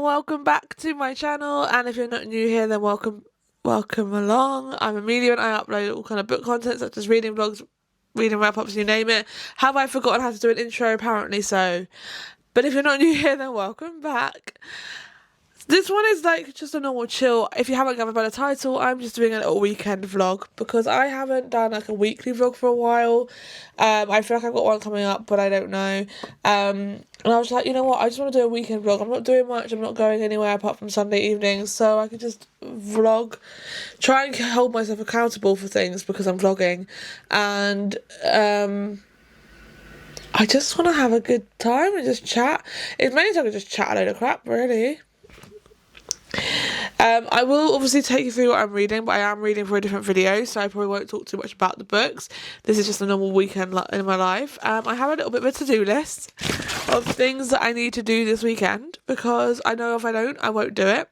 welcome back to my channel, and if you're not new here then welcome along. I'm Amelia and I upload all kind of book content such as reading vlogs, reading wrap-ups, you name it. Have I forgotten how to do an intro? Apparently so. But if you're not new here then welcome back. This one is like just a normal chill. If you haven't gathered by the title, I'm just doing a little weekend vlog because I haven't done like a weekly vlog for a while. I feel like I've got one coming up, but I don't know. And I was like, you know what, I just want to do a weekend vlog. I'm not doing much, I'm not going anywhere apart from Sunday evenings, so I could just vlog, try and hold myself accountable for things because I'm vlogging. And I just want to have a good time and just chat. It's mainly so I can just chat a load of crap, really. I will obviously take you through what I'm reading, but I am reading for a different video, so I probably won't talk too much about the books. This is just a normal weekend in my life. I have a little bit of a to-do list of things that I need to do this weekend, because I know if I don't, I won't do it.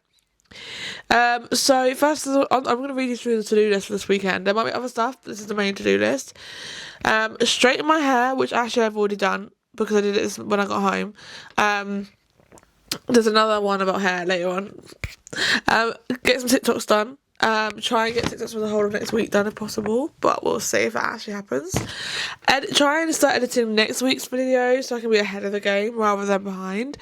So first of all, I'm going to read you through the to-do list for this weekend. There might be other stuff, but this is the main to-do list. Straighten my hair, which actually I've already done, because I did it when I got home. There's another one about hair later on. Get some TikToks done. Try and get TikToks for the whole of next week done if possible, but we'll see if that actually happens. Try and start editing next week's video so I can be ahead of the game rather than behind.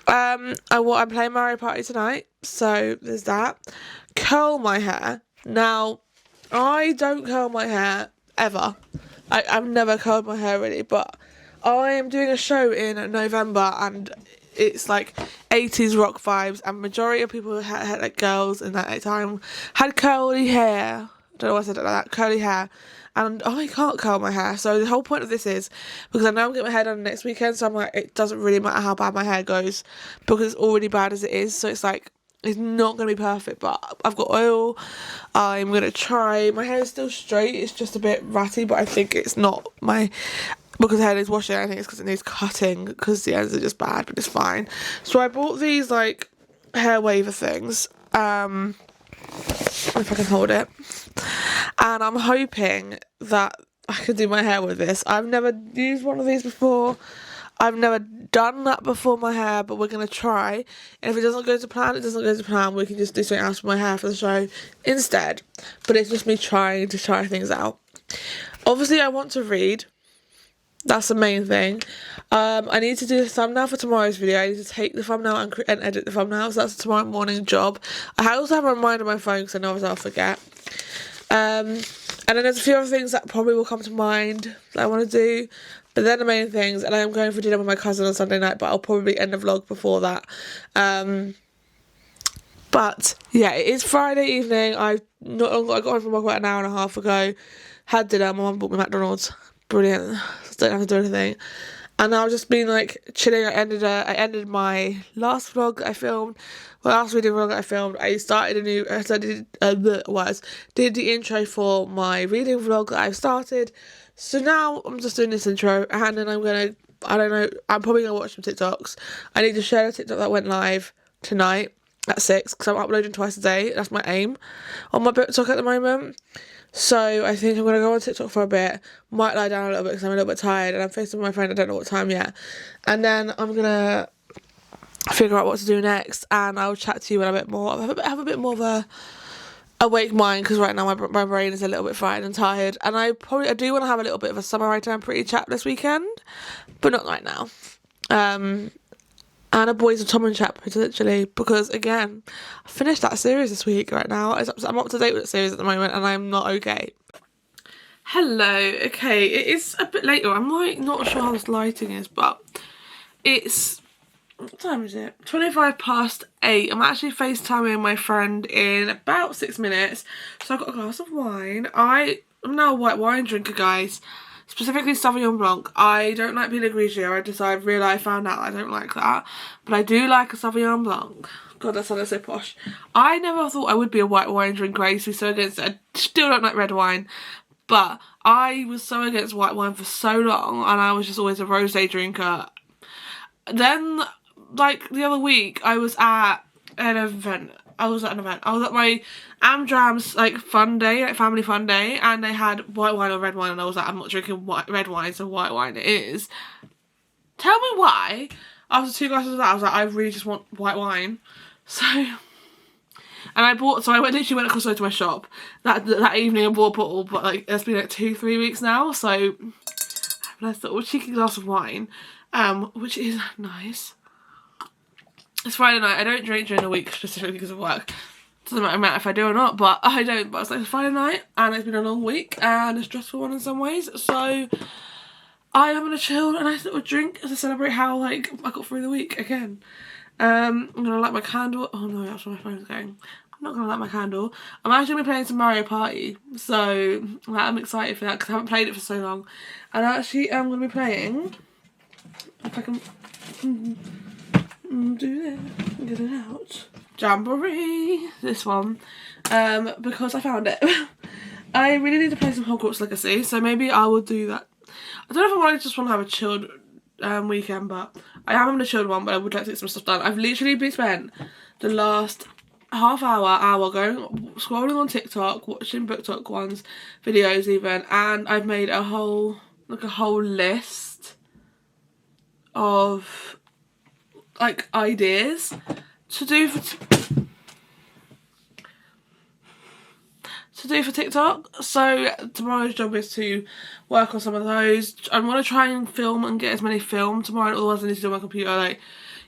I'm playing Mario Party tonight, so there's that. Curl my hair. Now, I don't curl my hair ever. I've never curled my hair really, but I am doing a show in November and it's like 80s rock vibes, and majority of people had like girls in that time had curly hair. I don't know why I said it like that, curly hair. And I can't curl my hair, so the whole point of this is because I know I'm getting my hair done next weekend, so I'm like, it doesn't really matter how bad my hair goes because it's already bad as it is. So it's like, it's not going to be perfect, but I've got oil. I'm going to try. My hair is still straight, it's just a bit ratty, but I think it's not because the hair needs washing. I think it's because it needs cutting because the ends are just bad, but it's fine. So I bought these like hair waver things, if I can hold it, and I'm hoping that I can do my hair with this. I've never used one of these before. I've never done that before my hair, but we're going to try. And if it doesn't go to plan, it doesn't go to plan. We can just do something else with my hair for the show instead. But it's just me trying to try things out. Obviously, I want to read. That's the main thing. I need to do the thumbnail for tomorrow's video. I need to take the thumbnail and edit the thumbnail. So that's a tomorrow morning job. I also have a reminder on my phone because I know I'll forget. And then there's a few other things that probably will come to mind that I want to do. But they're the main things. And I am going for dinner with my cousin on Sunday night, but I'll probably end the vlog before that. But yeah, it is Friday evening. I got home from work about an hour and a half ago. Had dinner. My mum bought me McDonald's. Brilliant. Don't have to do anything. And I've just been like chilling. I ended my last vlog that I filmed. Last video vlog that I filmed. I started did the intro for my reading vlog that I've started. So now I'm just doing this intro, and then I'm probably gonna watch some TikToks. I need to share a TikTok that went live tonight at 6 because I'm uploading twice a day. That's my aim on my TikTok at the moment. So I think I'm going to go on TikTok for a bit, might lie down a little bit because I'm a little bit tired, and I'm facing my friend, I don't know what time yet. And then I'm going to figure out what to do next, and I'll chat to you in a bit more. I have a bit more of a awake mind because right now my brain is a little bit fried and tired. And I do want to have a little bit of a summer right time pretty chat this weekend, but not right now. And a Boys of Tom and chat potentially, because again, I finished that series this week right now. I'm up to date with the series at the moment and I'm not okay. Hello, okay, it is a bit later. I'm like not sure how this lighting is, but it's, what time is it? 8:25. I'm actually FaceTiming my friend in about 6 minutes. So I've got a glass of wine. I'm now a white wine drinker, guys. Specifically Sauvignon Blanc. I don't like Pinot Grigio. I found out I don't like that. But I do like a Sauvignon Blanc. God, that sounded so posh. I never thought I would be a white wine drinker. I used to be so against it. I still don't like red wine. But I was so against white wine for so long. And I was just always a rosé drinker. Then, like, the other week, I was at an event. I was at my Amdram's like fun day, like family fun day, and they had white wine or red wine, and I was like, I'm not drinking red wine, so white wine it is. Tell me why after 2 glasses of that, I was like, I really just want white wine. So, and I literally went across the road to my shop that evening and bought a bottle, but like, it's been like 2-3 weeks now, so I have a nice little cheeky glass of wine, which is nice. It's Friday night. I don't drink during the week specifically because of work. Doesn't matter if I do or not, but I don't. But it's like Friday night, and it's been a long week and a stressful one in some ways. So I am gonna chill a nice little drink to celebrate how like I got through the week again. I'm gonna light my candle. Oh no, that's where my phone's going. I'm not gonna light my candle. I'm actually gonna be playing some Mario Party, so I'm excited for that because I haven't played it for so long. And actually, I'm gonna be playing. If I can do this, get it out. Jamboree, this one, because I found it. I really need to play some Hogwarts Legacy, so maybe I will do that. I don't know if I just want to have a chilled weekend, but I am having a chilled one, but I would like to get some stuff done. I've literally been spent the last half hour going scrolling on TikTok, watching BookTok ones, videos even, and I've made a whole list of like ideas to do for TikTok. So tomorrow's job is to work on some of those. I'm gonna try and film and get as many filmed tomorrow. Otherwise I need to do on my computer, like,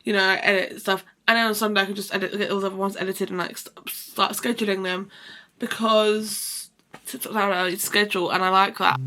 you know, edit stuff. And then on Sunday I can just get all the other ones edited and like start scheduling them, because TikTok's how I need to schedule, and I like that.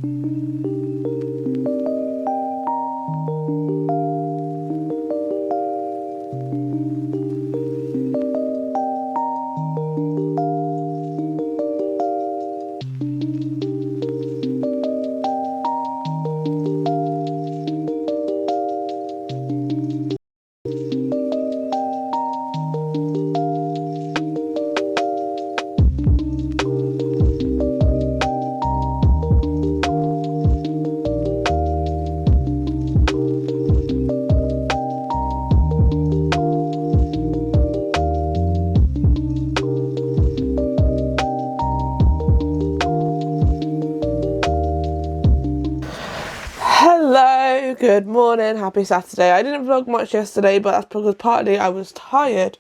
Hello, good morning, happy Saturday. I didn't vlog much yesterday, but that's because partly I was tired.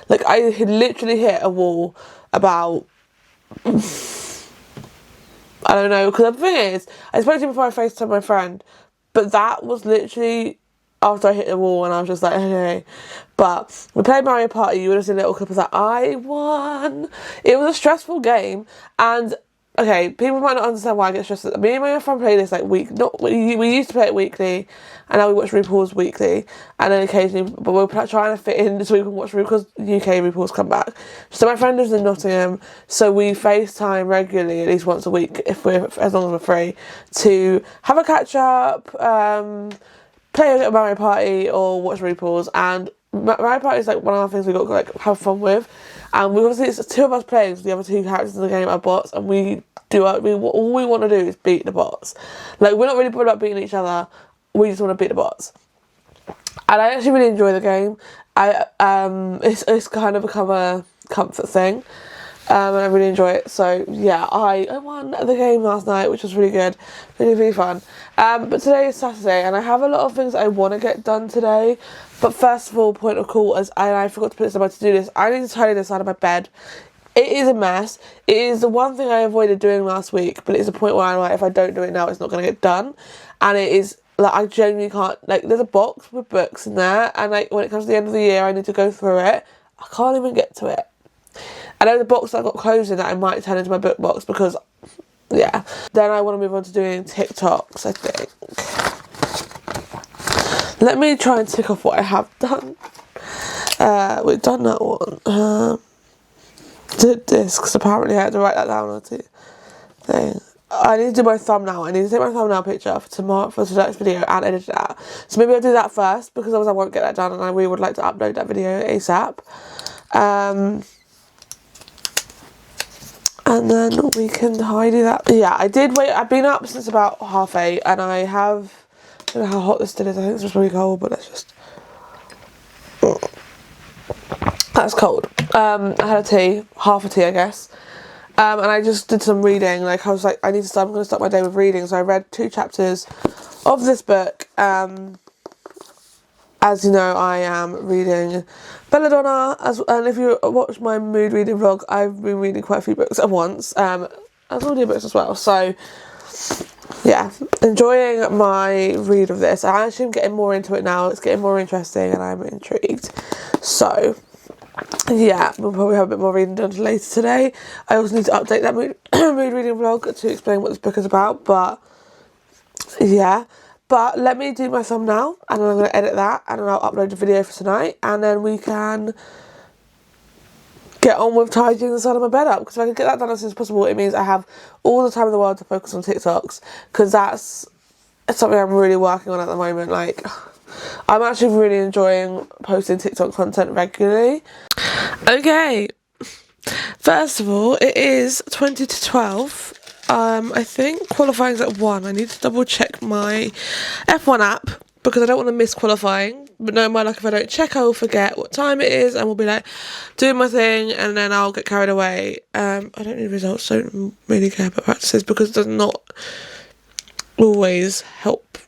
Like, I had literally hit a wall about, I don't know, because the thing is, I spoke to you before I FaceTimed my friend, but that was literally after I hit the wall, and I was just like, okay. But we played Mario Party. You would have seen a little clip of that. I won. It was a stressful game, and okay, people might not understand why I get stressed. Me and my friend play this like we used to play it weekly, and now we watch RuPaul's weekly, and then occasionally, but we're trying to fit in so we can watch RuPaul because UK RuPaul's come back. So my friend lives in Nottingham, so we FaceTime regularly, at least once a week, as long as we're free, to have a catch up, play a Mario Party or watch RuPaul's. And Mario Party is like one of the things we got to like have fun with. And we obviously, it's 2 of us playing, so the other 2 characters in the game are bots, and all we want to do is beat the bots. Like, we're not really bothered about beating each other, we just want to beat the bots. And I actually really enjoy the game. It's kind of become a comfort thing, and I really enjoy it. So yeah, I won the game last night, which was really good, really fun. But today is Saturday, and I have a lot of things I want to get done today. But first of all, point of call, I forgot to put this on my to-do list. I need to tidy the side of my bed. It is a mess. It is the one thing I avoided doing last week, but it's a point where I'm like, if I don't do it now, it's not going to get done. And it is, like, I genuinely can't, like, there's a box with books in there, and, like, when it comes to the end of the year, I need to go through it. I can't even get to it. And there's a box that got closed in that I might turn into my book box because, yeah. Then I want to move on to doing TikToks, I think. Let me try and tick off what I have done. We've done that one. Did this, because apparently I had to write that down on the thing. I need to do my thumbnail. I need to take my thumbnail picture for today's video and edit it out. So maybe I'll do that first, because otherwise I won't get that done, and I really would like to upload that video ASAP. And then we can tidy that. Yeah, I did wait. I've been up since about 8:30, and I don't know how hot this still is. I think it's just really cold, but let's just. That's cold. I had a tea, half a tea, I guess. And I just did some reading. Like, I was like, I'm going to start my day with reading. So I read 2 chapters of this book. as you know, I am reading Belladonna, and if you watch my mood reading vlog, I've been reading quite a few books at once, as audiobooks as well. So yeah, enjoying my read of this. I actually am getting more into it now. It's getting more interesting, and I'm intrigued. So yeah, we'll probably have a bit more reading done later today. I also need to update that mood reading vlog to explain what this book is about, but yeah. But let me do my thumbnail, and then I'm going to edit that, and then I'll upload a video for tonight, and then we can get on with tidying the side of my bed up, because if I can get that done as soon as possible, it means I have all the time in the world to focus on TikToks, because that's something I'm really working on at the moment. Like, I'm actually really enjoying posting TikTok content regularly. Okay, first of all, it is 20 to 12. I think qualifying's at 1. I need to double check my F1 app because I don't want to miss qualifying. But no, my luck, if I don't check, I will forget what time it is and we'll be like doing my thing, and then I'll get carried away. I don't need results, don't really care about practices because it does not always help.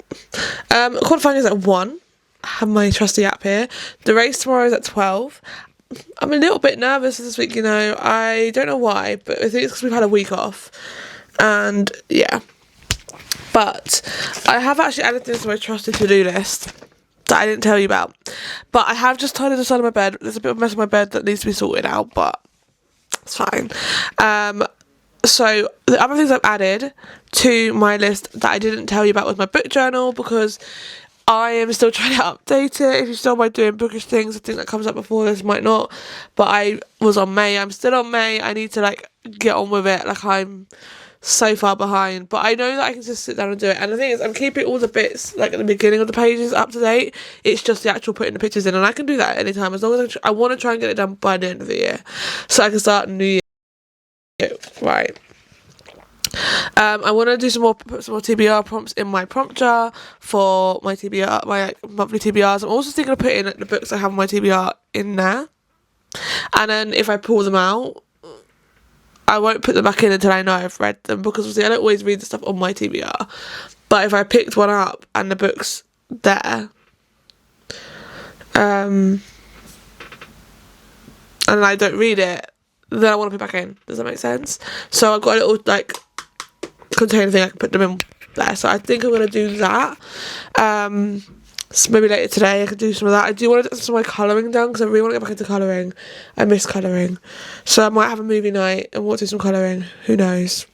Qualifying is at 1. I have my trusty app here. The race tomorrow is at 12. I'm a little bit nervous this week, you know. I don't know why, but I think it's because we've had a week off. And yeah, but I have actually added things to my trusted to-do list that I didn't tell you about. But I have just tidied the side of my bed. There's a bit of a mess in my bed that needs to be sorted out, but it's fine. So the other things I've added to my list that I didn't tell you about was my book journal, because I am still trying to update it. If you're still by doing bookish things, I think that comes up before this, might not. But I was on May. I'm still on May. I need to like get on with it. Like, I'm so far behind, but I know that I can just sit down and do it. And the thing is, I'm keeping all the bits like at the beginning of the pages up to date. It's just the actual putting the pictures in, and I can do that at any time as long as I want to try and get it done by the end of the year, so I can start new year right. I want to do some more TBR prompts in my prompt jar for my TBR, my monthly TBRs. I'm also thinking of putting the books I have on my TBR in there, and then if I pull them out, I won't put them back in until I know I've read them, because obviously I don't always read the stuff on my TBR. But if I picked one up and the book's there, and I don't read it, then I want to put it back in. Does that make sense? So I've got a little like container thing I can put them in there. So I think I'm going to do that. So maybe later today I could do some of that. I do want to get some of my colouring done, because I really want to get back into colouring. I miss colouring. So I might have a movie night and want to do some colouring. Who knows?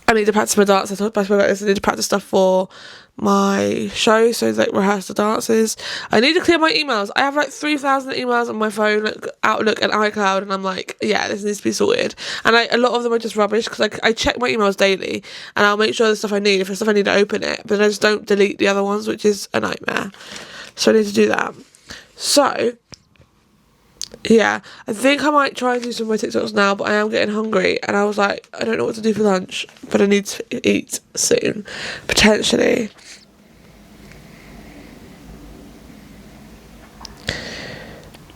I need to practice my dance. I spoke about this. I need to practice stuff for my show, so like rehearse the dances. I need to clear my emails. I have like 3,000 emails on my phone, like Outlook and iCloud, and I'm like, yeah, this needs to be sorted. And a lot of them are just rubbish, because I check my emails daily and I'll make sure the stuff I need, if there's stuff I need to open it, but I just don't delete the other ones, which is a nightmare. So I need to do that. So yeah, I think I might try and do some of my TikToks now, but I am getting hungry, and I was like, I don't know what to do for lunch, but I need to eat soon, potentially.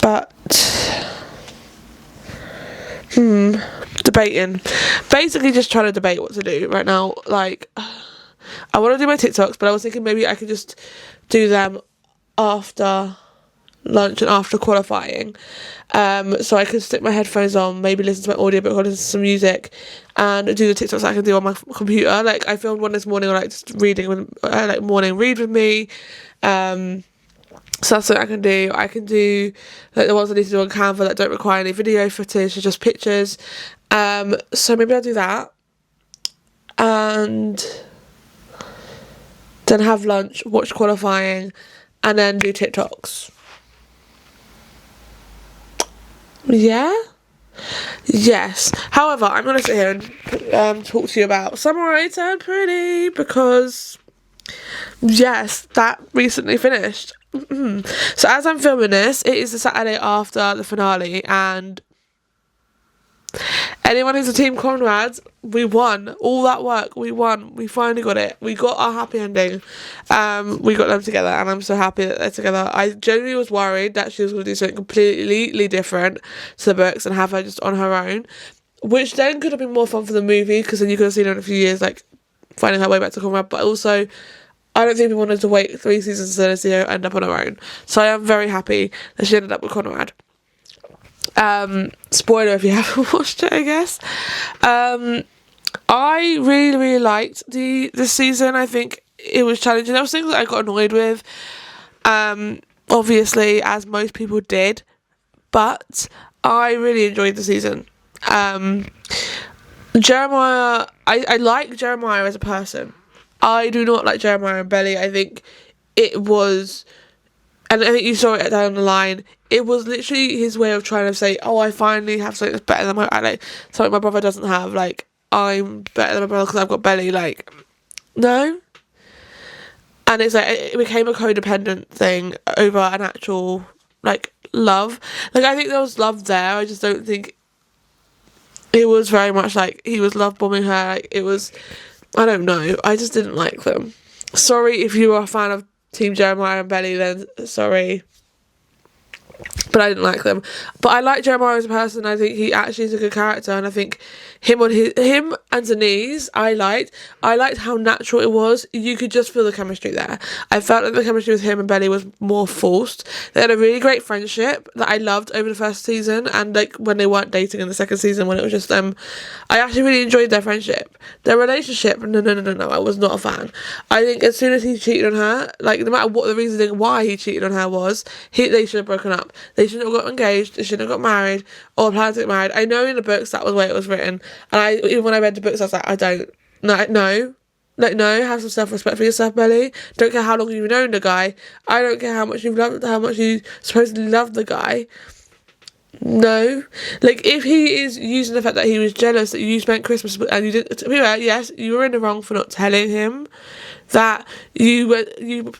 But debating, basically just trying to debate what to do right now. Like, I want to do my TikToks, but I was thinking maybe I could just do them after lunch and after qualifying, so I could stick my headphones on, maybe listen to my audiobook or listen to some music, and do the TikToks I can do on my computer. Like, I filmed one this morning, or like just reading with like morning read with me. So that's what I can do. I can do like the ones I need to do on Canva that don't require any video footage, or just pictures. So maybe I'll do that, and then have lunch, watch qualifying, and then do TikToks. Yeah? Yes. However, I'm going to sit here and talk to you about Summer I Turned Pretty, because yes, that recently finished. So as I'm filming this, it is the Saturday after the finale, and anyone who's a Team Conrad, we won. All that work, we won. We finally got it. We got our happy ending. We got them together, and I'm so happy that they're together. I genuinely was worried that she was going to do something completely different to the books and have her just on her own, which then could have been more fun for the movie, because then you could have seen her in a few years, like finding her way back to Conrad, but also I don't think we wanted to wait 3 seasons to see her end up on her own. So I am very happy that she ended up with Conrad. Spoiler if you haven't watched it, I guess. I really, really liked this season. I think it was challenging. There was things that I got annoyed with, obviously, as most people did, but I really enjoyed the season. Jeremiah, I like Jeremiah as a person. I do not like Jeremiah and Belly. I think it was, and I think you saw it down the line, it was literally his way of trying to say, oh, I finally have something that's better than something my brother doesn't have, like, I'm better than my brother because I've got Belly, like, no. And it's like, it became a codependent thing over an actual, like, love. Like, I think there was love there, I just don't think it was very much like he was love bombing her. Like, it was, I don't know, I just didn't like them. Sorry if you are a fan of Team Jeremiah and Belly, then sorry, but I didn't like them. But I like Jeremiah as a person. I think he actually is a good character, and I think him and Denise, I liked how natural it was. You could just feel the chemistry there. I felt like the chemistry with him and Belly was more forced. They had a really great friendship that I loved over the first season, and like when they weren't dating in the second season, when it was just them, I actually really enjoyed their friendship. Their relationship, no, I was not a fan. I think as soon as he cheated on her, like no matter what the reasoning why he cheated on her was, they should have broken up. They shouldn't have got engaged, they shouldn't have got married, or planned to get married. I know in the books that was the way it was written, and even when I read the books I was like, no, have some self-respect for yourself, Belly. Don't care how long you've known the guy. I don't care how much you supposedly love the guy. No. Like, if he is using the fact that he was jealous that you spent Christmas and you didn't, to be fair, yes, you were in the wrong for not telling him that you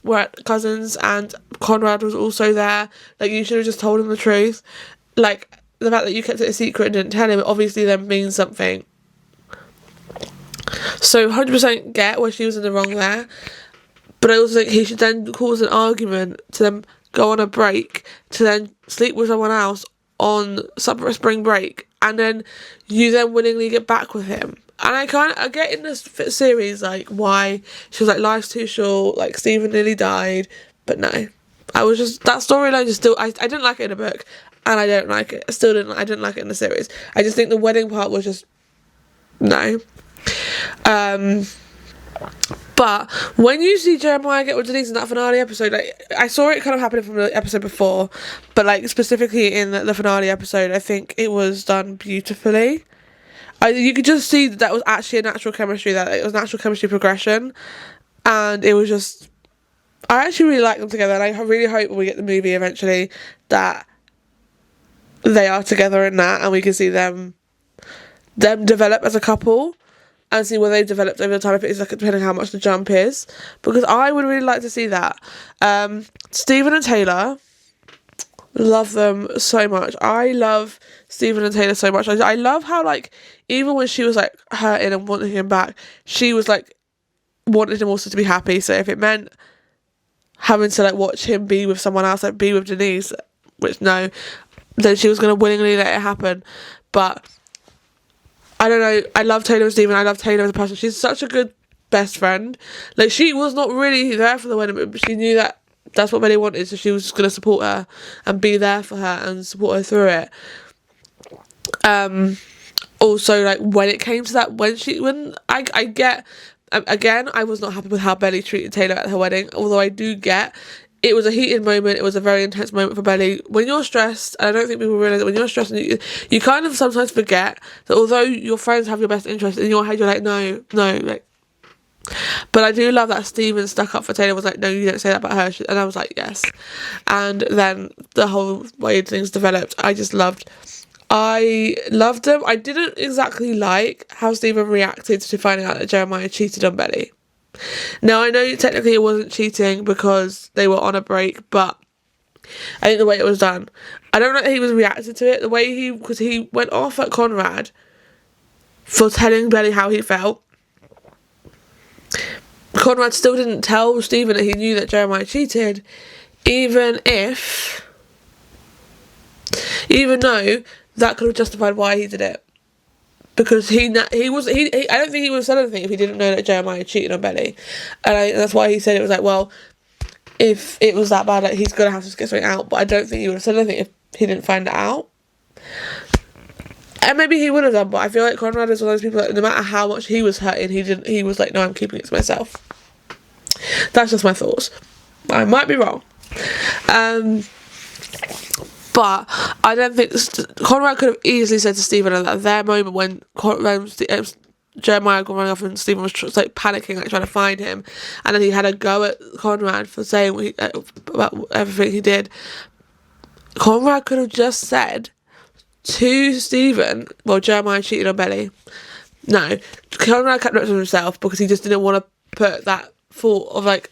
were cousins and Conrad was also there. Like, you should have just told him the truth. Like, the fact that you kept it a secret and didn't tell him obviously then means something. So 100% get where she was in the wrong there, but I also think he should then cause an argument to then go on a break to then sleep with someone else on spring break, and then you then willingly get back with him. And I get in this series like why she was like, life's too short, like Stephen nearly died, but no, that storyline just still I didn't like it in the book, and I don't like it. I didn't like it in the series. I just think the wedding part was just no. But when you see Jeremiah get with Denise in that finale episode, like, I saw it kind of happening from the episode before, but like specifically in the finale episode, I think it was done beautifully. You could just see that was actually a natural chemistry, that it was natural chemistry progression, and it was just, I actually really like them together, and I really hope when we get the movie eventually that they are together in that, and we can see them develop as a couple and see where they've developed over time, if it's like depending on how much the jump is, because I would really like to see that. Stephen and Taylor, love them so much. I love Stephen and Taylor so much. I love how, like, even when she was like hurting and wanting him back, she was like wanted him also to be happy. So if it meant having to like watch him be with someone else, like be with Denise, which no, then she was going to willingly let it happen. But I don't know, I love Taylor and Stephen. I love Taylor as a person. She's such a good best friend. Like, she was not really there for the wedding, but she knew that that's what Amelia wanted, so she was just going to support her and be there for her and support her through it. Also, like, when it came to that, when I get, again, I was not happy with how Belly treated Taylor at her wedding, although I do get, it was a heated moment, it was a very intense moment for Belly. When you're stressed, and I don't think people realise that when you're stressed, you kind of sometimes forget that although your friends have your best interest, in your head you're like, no, like, but I do love that Stephen stuck up for Taylor, was like, no, you don't say that about her, and I was like, yes. And then the whole way things developed, I loved them. I didn't exactly like how Stephen reacted to finding out that Jeremiah cheated on Belly. Now, I know technically it wasn't cheating because they were on a break, but I think the way it was done, I don't know how he was reacting to it, the way because he went off at Conrad for telling Belly how he felt. Conrad still didn't tell Stephen that he knew that Jeremiah cheated, even though that could have justified why he did it. because I don't think he would have said anything if he didn't know that Jeremiah cheated on Belly, and that's why he said it was like, well, if it was that bad, like, he's gonna have to get something out. But I don't think he would have said anything if he didn't find it out. And maybe he would have done, but I feel like Conrad is one of those people that no matter how much he was hurting, he was like, no, I'm keeping it to myself. That's just my thoughts. I might be wrong. But I don't think Conrad could have easily said to Stephen at their moment when Jeremiah got run off and Stephen was like panicking, like trying to find him, and then he had a go at Conrad for saying about everything he did. Conrad could have just said to Stephen, well, Jeremiah cheated on Belly. No, Conrad kept it to himself because he just didn't want to put that thought of like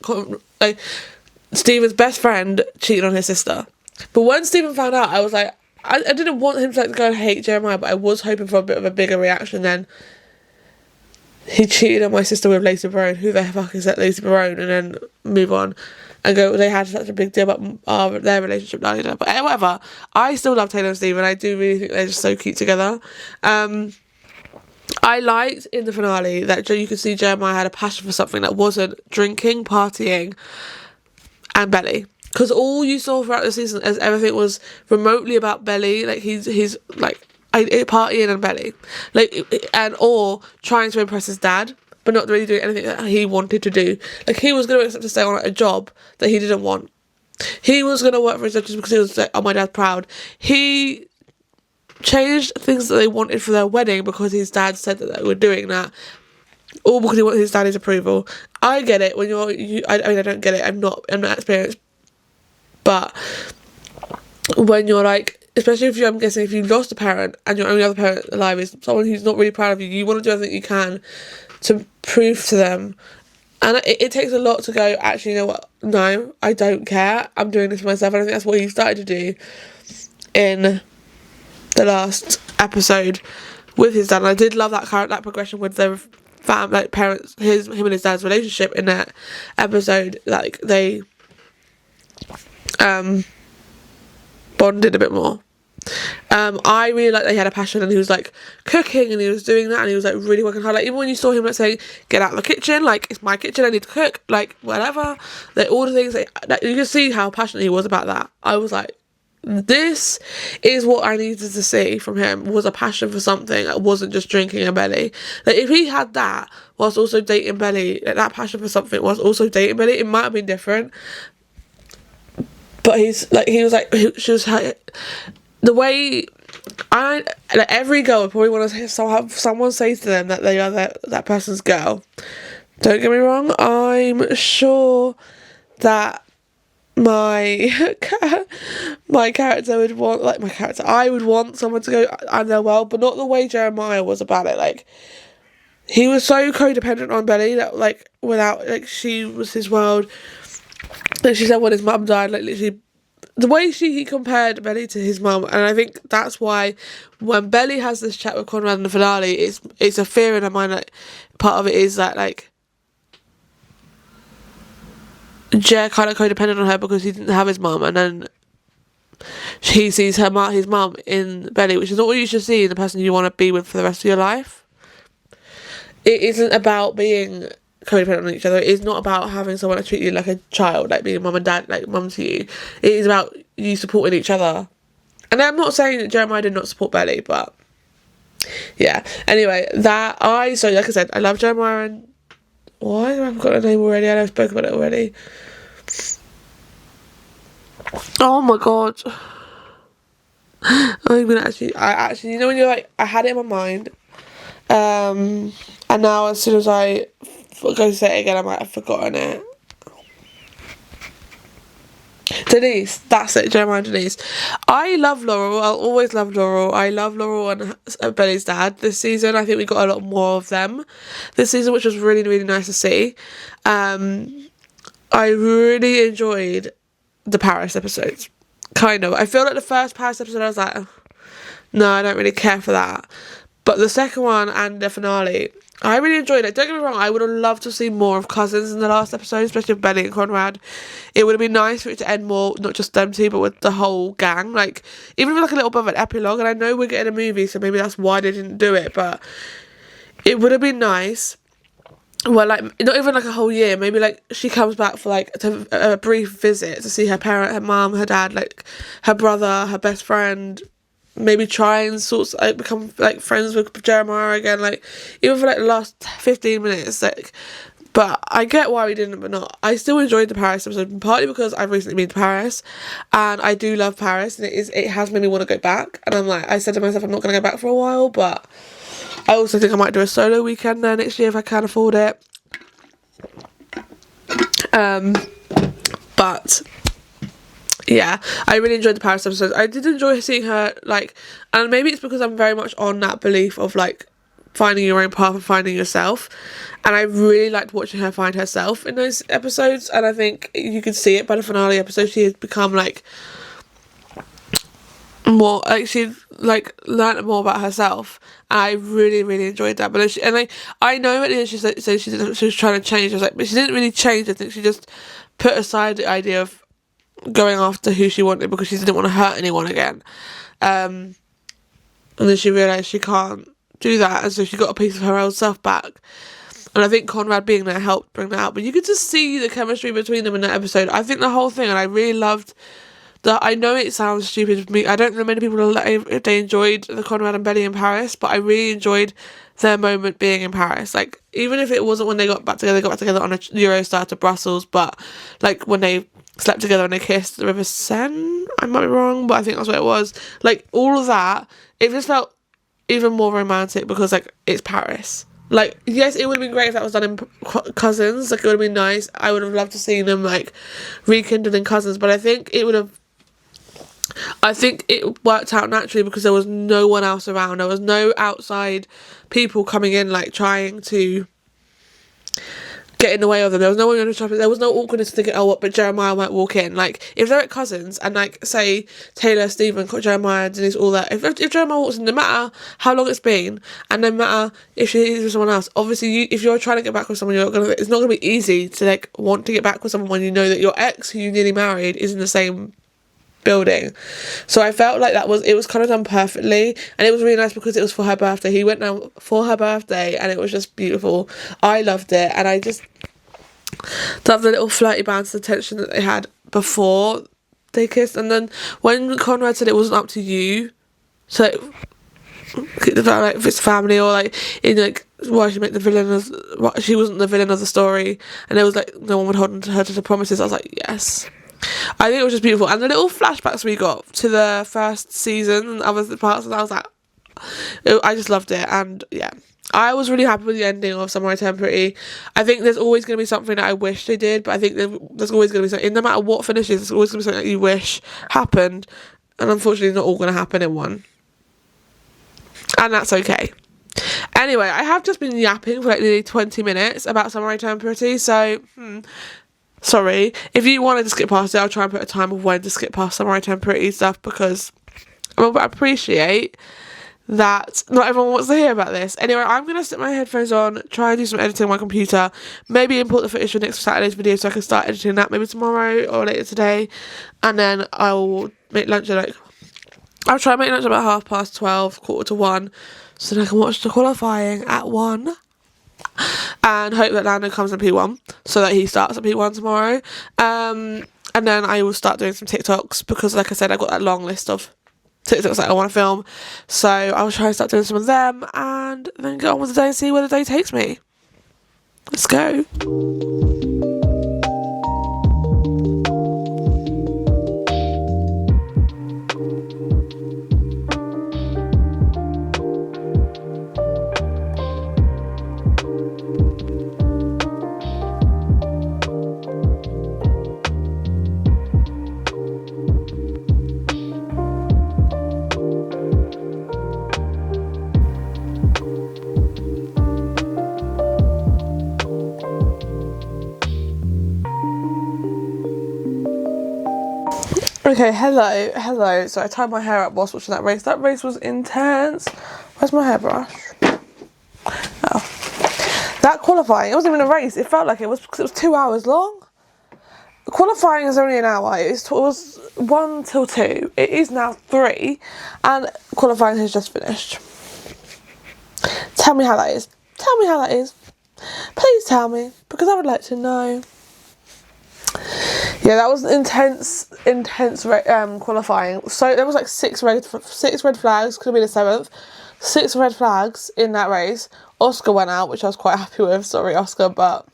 Stephen's best friend cheated on his sister. But when Stephen found out, I was like, I didn't want him to like go and hate Jeremiah, but I was hoping for a bit of a bigger reaction than he cheated on my sister with Lacey Barone. Who the fuck is that Lacey Barone? And then move on and go, they had such a big deal about their relationship. But whatever. I still love Taylor and Stephen. I do really think they're just so cute together. I liked in the finale that you could see Jeremiah had a passion for something that wasn't drinking, partying, and Belly. Because all you saw throughout the season is everything was remotely about Belly. Like he's like partying and Belly, or trying to impress his dad, but not really doing anything that he wanted to do. Like he was going to accept to stay on a job that he didn't want. He was going to work for his dad just because he was like, oh, my dad's proud. He changed things that they wanted for their wedding because his dad said that they were doing that, all because he wanted his dad's approval. I get it when I don't get it. I'm not experienced, but when you're like, especially if I'm guessing if you lost a parent and your only other parent alive is someone who's not really proud of you, you want to do everything you can to prove to them. And it takes a lot to go, actually, you know what, no, I don't care, I'm doing this for myself. And I think that's what he started to do in the last episode with his dad. And I did love that progression with their parents, him and his dad's relationship in that episode. Like they bonded a bit more. I really liked that he had a passion and he was like cooking and he was doing that and he was like really working hard. Like even when you saw him like saying, get out of the kitchen, like it's my kitchen, I need to cook, like whatever, like all the things that you can see how passionate he was about that. I was like, this is what I needed to see from him, was a passion for something that wasn't just drinking a Belly. Like if he had that whilst also dating Belly, like that passion for something whilst also dating Belly, it might have been different. But she was like, the way every girl would probably want to have someone say to them that they are that person's girl. Don't get me wrong, I'm sure that my character would want, I would want someone to go and their world, but not the way Jeremiah was about it. Like he was so codependent on Belly that like without, like, she was his world. Like she said when his mum died, like literally the way he compared Belly to his mum. And I think that's why when Belly has this chat with Conrad in the finale, it's a fear in her mind. Like part of it is that like Jer kind of codependent on her because he didn't have his mum, and then he sees his mum in Belly, which is not what you should see in the person you want to be with for the rest of your life. It isn't about being codependent on each other. It's not about having someone that treat you like a child, like being mum and dad, like mum to you. It is about you supporting each other. And I'm not saying that Jeremiah did not support Belly, but yeah. Anyway, like I said, I love Jeremiah and why have I forgotten her name already? I know I spoke about it already. Oh my god. I'm gonna actually, you know when you're like, I had it in my mind, and now as soon as I go to say it again, I might have forgotten it. Denise, that's it, Jeremiah and Denise. I love Laurel, I'll always love Laurel. I love Laurel and Belly's dad this season. I think we got a lot more of them this season, which was really, really nice to see. I really enjoyed the Paris episodes. Kind of. I feel like the first Paris episode I was like, no, I don't really care for that. But the second one and the finale, I really enjoyed it. Don't get me wrong, I would have loved to see more of Cousins in the last episode, especially with Benny and Conrad. It would have been nice for it to end more, not just them two, but with the whole gang. Like, even with like a little bit of an epilogue, and I know we're getting a movie, so maybe that's why they didn't do it, but it would have been nice. Well, like, not even like a whole year, maybe like she comes back for like a brief visit to see her parent, her mum, her dad, like her brother, her best friend, maybe try and sort of like become like friends with Jeremiah again, like even for like the last 15 minutes, like. But I get why we didn't, but not. I still enjoyed the Paris episode, partly because I've recently been to Paris, and I do love Paris, and it has made me want to go back. And I'm like, I said to myself, I'm not going to go back for a while, but I also think I might do a solo weekend there next year if I can afford it. But yeah, I really enjoyed the Paris episode. I did enjoy seeing her, like, and maybe it's because I'm very much on that belief of like finding your own path and finding yourself, and I really liked watching her find herself in those episodes, and I think you could see it by the finale episode. She has become like more, like, she like learned more about herself, and I really enjoyed that. But I know at the end she said she was trying to change. I was like, but she didn't really change. I think she just put aside the idea of going after who she wanted because she didn't want to hurt anyone again, and then she realised she can't do that, and so she got a piece of her old self back. And I think Conrad being there helped bring that out. But you could just see the chemistry between them in that episode. I think the whole thing, and I really loved that. I know it sounds stupid for me. I don't know many people if they enjoyed the Conrad and Benny in Paris, but I really enjoyed their moment being in Paris. Like, even if it wasn't when they got back together on a Eurostar to Brussels, but like when they slept together and they kissed the River Seine. I might be wrong, but I think that's what it was. Like, all of that, it just felt even more romantic because, like, it's Paris. Like, yes, it would have been great if that was done in Cousins. Like, it would have been nice. I would have loved to see them, like, rekindled in Cousins. But I think it worked out naturally because there was no one else around. There was no outside people coming in, like, trying to get in the way of them. There was no one going to shop. There was no awkwardness thinking, oh, what, but Jeremiah might walk in. Like, if they're at Cousins and, like, say Taylor, Stephen, Jeremiah, Denise, all that, if Jeremiah walks in, no matter how long it's been, and no matter if she's with someone else, obviously if you're trying to get back with someone, it's not going to be easy to, like, want to get back with someone when you know that your ex, who you nearly married, is in the same building. So I felt like it was kind of done perfectly, and it was really nice because it was for her birthday. He went down for her birthday, and it was just beautiful. I loved it, and I just loved the little flirty banter, the tension that they had before they kissed. And then when Conrad said it wasn't up to you, so like if it's family or like in like why she make the villain she wasn't the villain of the story, and it was like no one would hold her to the promises. I was like, yes. I think it was just beautiful, and the little flashbacks we got to the first season and other parts, and I was like, I just loved it. And yeah, I was really happy with the ending of Summer I Turned Pretty. I think there's always going to be something that I wish they did, but I think there's always going to be something, no matter what finishes, there's always going to be something that you wish happened, and unfortunately it's not all going to happen in one, and that's okay. Anyway, I have just been yapping for like nearly 20 minutes about Summer I Turned Pretty, so sorry. If you wanted to skip past it, I'll try and put a time of when to skip past Summer I Turned Pretty stuff, because I appreciate that not everyone wants to hear about this. Anyway, I'm going to stick my headphones on, try and do some editing on my computer, maybe import the footage for next Saturday's video so I can start editing that maybe tomorrow or later today, and then I'll make lunch at I'll try and make lunch about 12:30, 1:15, so then I can watch the qualifying at 1. And hope that Lando comes in P1 so that he starts at P1 tomorrow. And then I will start doing some TikToks because, like I said, I've got that long list of TikToks that I want to film. So I will try and start doing some of them and then get on with the day and see where the day takes me. Let's go. Okay, hello. So I tied my hair up whilst watching that race. That race was intense. Where's my hairbrush? Oh. That qualifying, it wasn't even a race. It felt like it was because it was 2 hours long. Qualifying is only an hour. It was 1 till 2. It is now 3, and qualifying has just finished. Tell me how that is. Tell me how that is. Please tell me, because I would like to know. Yeah, that was intense qualifying. So there was like six red flags. Could have been a 7th. 6 red flags in that race. Oscar went out, which I was quite happy with. Sorry, Oscar, but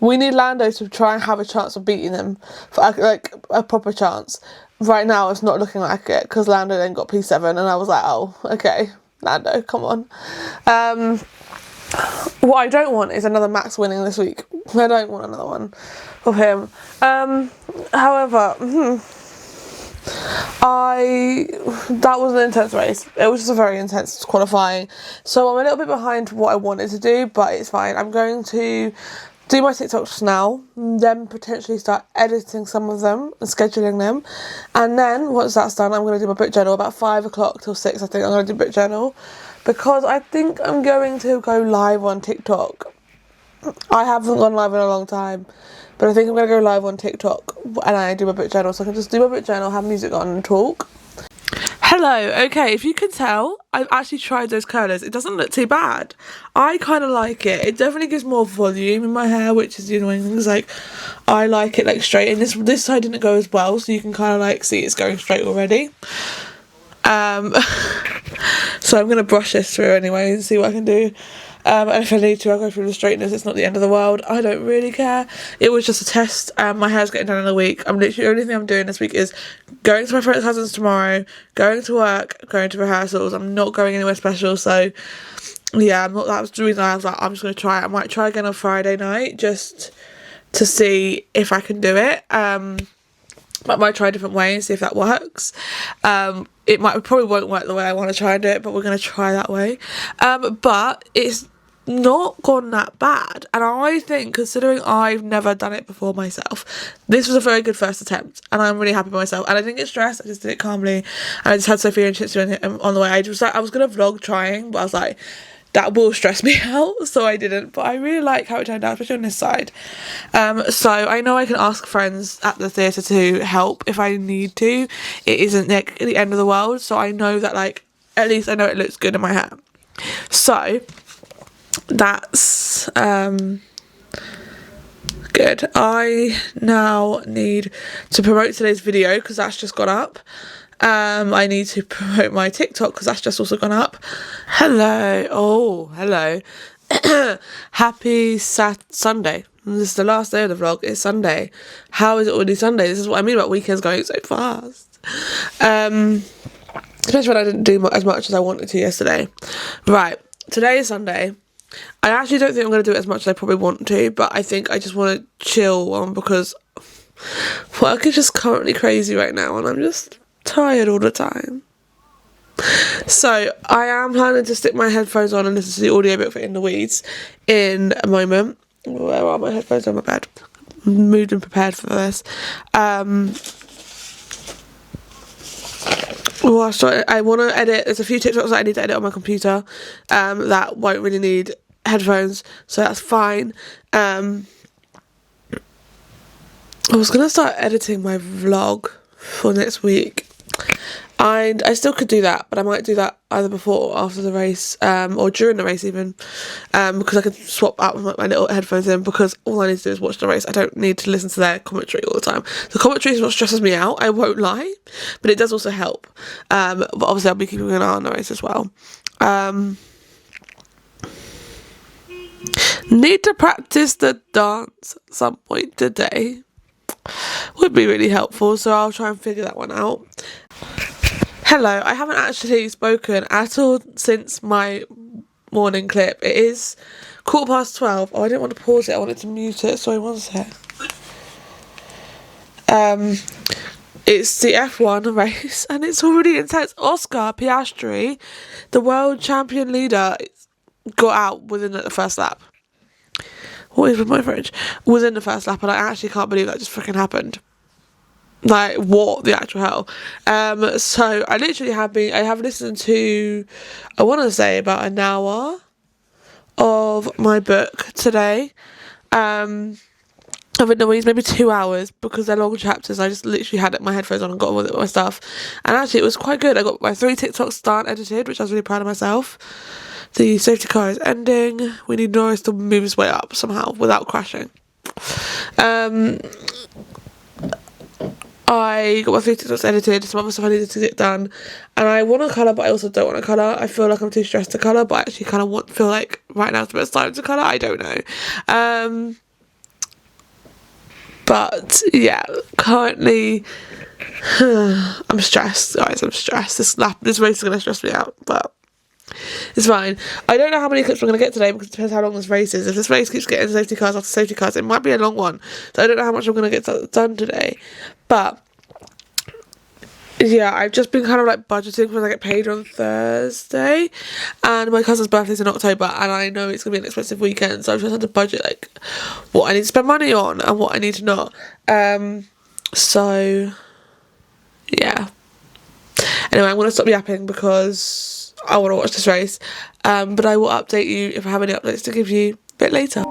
we need Lando to try and have a chance of beating him, for like a proper chance. Right now, it's not looking like it because Lando then got P7, and I was like, oh, okay, Lando, come on. What I don't want is another Max winning this week. I don't want another one of him. However, that was an intense race. It was just a very intense qualifying. So I'm a little bit behind what I wanted to do, but it's fine. I'm going to do my TikToks now, then potentially start editing some of them and scheduling them. And then once that's done, I'm going to do my book journal about 5 o'clock till 6. I think I'm going to do book journal because I think I'm going to go live on TikTok. I haven't gone live in a long time, but I think I'm going to go live on TikTok and I do my book journal, so I can just do my book journal, have music on and talk. Hello, okay, if you can tell, I've actually tried those curlers. It doesn't look too bad. I kind of like it. It definitely gives more volume in my hair, which is the annoying thing. Like, I like it like straight, and this side didn't go as well, so you can kind of like see it's going straight already. So I'm going to brush this through anyway and see what I can do. And if I need to, I'll go through the straighteners. It's not the end of the world. I don't really care. It was just a test. My hair's getting done in a week. I'm literally, the only thing I'm doing this week is going to my friend's cousins tomorrow, going to work, going to rehearsals. I'm not going anywhere special. So yeah, that was the reason I was like, I'm just going to try it. I might try again on Friday night just to see if I can do it. I might try a different way and see if that works. It probably won't work the way I want to try and do it, but we're going to try that way. But it's not gone that bad, and I think, considering I've never done it before myself, this was a very good first attempt, and I'm really happy with myself. And I didn't get stressed. I just did it calmly, and I just had Sophia and Chitsu on the way. I was gonna vlog trying, but I was like, that will stress me out, so I didn't. But I really like how it turned out, especially on this side. So I know I can ask friends at the theatre to help if I need to. It isn't like the end of the world, so I know that, like, at least I know it looks good in my hair. So that's good. I now need to promote today's video because that's just gone up. I need to promote my TikTok because that's just also gone up. Hello. Oh, hello. Happy Sunday. This is the last day of the vlog. It's Sunday. How is it already Sunday? This is what I mean about weekends going so fast. Especially when I didn't do as much as I wanted to yesterday. Right. Today is Sunday. I actually don't think I'm going to do it as much as I probably want to, but I think I just want to chill on because work is just currently crazy right now and I'm just tired all the time. So I am planning to stick my headphones on and listen to the audiobook for In the Weeds in a moment. Where are my headphones? On my bed. Moved and prepared for this. I want to edit. There's a few TikToks that I need to edit on my computer that won't really need headphones, so that's fine. I was going to start editing my vlog for next week. I still could do that, but I might do that either before or after the race, or during the race even, because I could swap out with my little headphones in, because all I need to do is watch the race. I don't need to listen to their commentary all the time. The commentary is what stresses me out, I won't lie, but it does also help. But obviously I'll be keeping an eye on the race as well. Need to practice the dance at some point today. Would be really helpful, so I'll try and figure that one out. Hello, I haven't actually spoken at all since my morning clip. It is 12:15. Oh, I didn't want to pause it, I wanted to mute it. Sorry, one sec. It's the F1 race and it's already intense. Oscar Piastri, the world champion leader, got out within the first lap. What is with my fridge? Within the first lap, and I actually can't believe that just freaking happened. Like, what the actual hell? So I literally have listened to, I want to say about an hour of my book today. Of a noise, maybe 2 hours, because they're long chapters. I just literally had my headphones on and got on with my stuff, and actually it was quite good. I got my 3 TikToks done, edited, which I was really proud of myself. The safety car is ending. We need Norris to move his way up somehow without crashing. I got my 3 TikToks edited, some other stuff I needed to get done, and I want to colour, but I also don't want to colour. I feel like I'm too stressed to colour, but I actually kind of feel like right now is the best time to colour. I don't know. But yeah, currently I'm stressed, guys. I'm stressed. This race is gonna stress me out, but it's fine. I don't know how many clips we're gonna get today because it depends how long this race is. If this race keeps getting safety cars after safety cars, it might be a long one. So I don't know how much I'm gonna get done today. But yeah, I've just been kind of like budgeting because I get paid on Thursday, and my cousin's birthday's in October, and I know it's gonna be an expensive weekend, so I've just had to budget like what I need to spend money on and what I need to not. So yeah. Anyway, I'm gonna stop yapping because I want to watch this race. But I will update you if I have any updates to give you a bit later.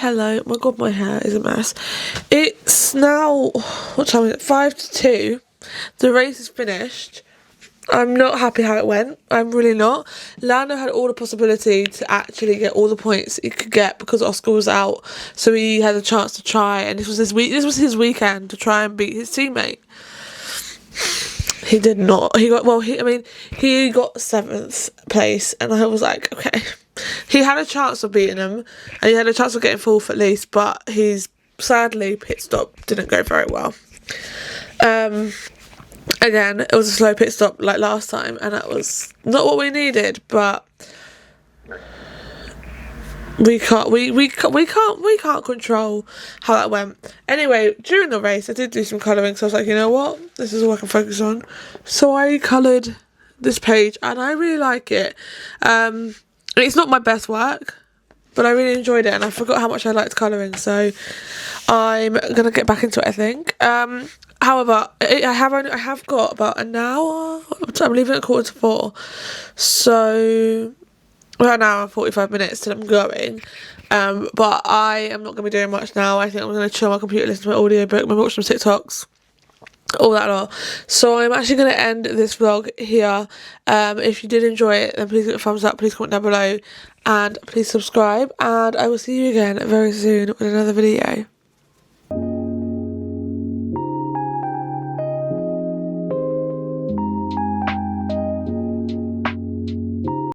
Hello. Oh my god, my hair is a mess. It's now, what time is it? 5 to 2. The race is finished. I'm not happy how it went. I'm really not. Lando had all the possibility to actually get all the points he could get because Oscar was out, so he had a chance to try, and this was his weekend to try and beat his teammate. He did not. He got 7th place, and I was like, okay. He had a chance of beating him, and he had a chance of getting 4th at least, but his, sadly, pit stop didn't go very well. Again, it was a slow pit stop like last time, and that was not what we needed, but we can't control how that went. Anyway, during the race I did do some colouring, so I was like, you know what, this is all I can focus on. So I coloured this page, and I really like it. It's not my best work, but I really enjoyed it, and I forgot how much I liked colouring, so I'm gonna get back into it, I think. However, I have got about an hour. I'm leaving at 3:45, so about an hour and 45 minutes till I'm going. But I am not going to be doing much now. I think I'm going to chill on my computer, listen to my audiobook, maybe watch some TikToks, all that lot. So I'm actually going to end this vlog here. If you did enjoy it, then please give it a thumbs up, please comment down below, and please subscribe, and I will see you again very soon with another video.